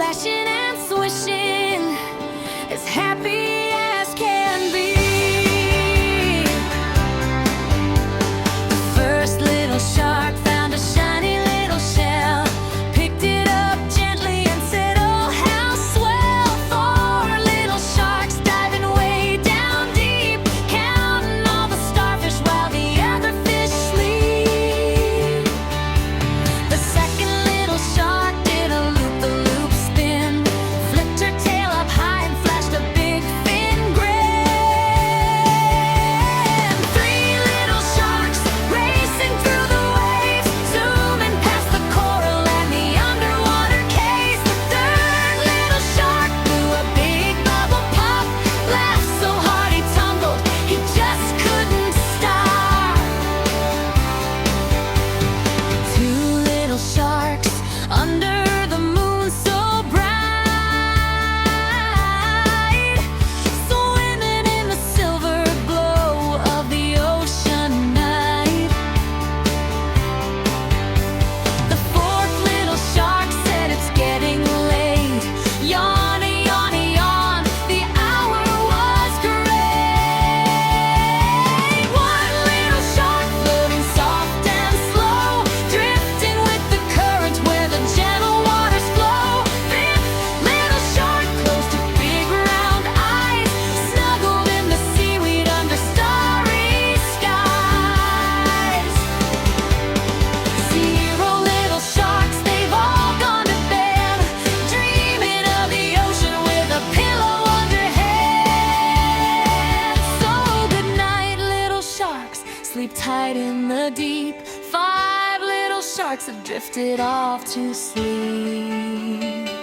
splashing and swishing, as happy as can be. The first little shark found a shiny little shell, picked it up gently and said, "Oh, how swell!" Four little sharks diving way down deep, counting all the starfish while the other fish sleep. The second little shark did a loop-the-loop spin, flipped her tail up high and flashed a big fin grin. Three little sharks racing through the waves, zooming past the coral and the underwater caves. The third little shark blew a big bubble pop, laughed so hard he tumbled, he just couldn't stop. Two little sharks under the moon so bright, swimming in the silver glow of the ocean night. The fourth little shark said, "It's getting late." Yawn, yawn, yawn, the hour was great. One little shark floating soft and slow, drifting with the current where the gentle waters flow. Fifth little shark closed her big round eyes, snuggled in the seaweed under starry skies. Zero little sharks, they've all gone to bed, dreaming of the ocean with a pillow underhead. So good night, little sharks, sleep tight in the deep. Five little sharks have drifted off to sleep.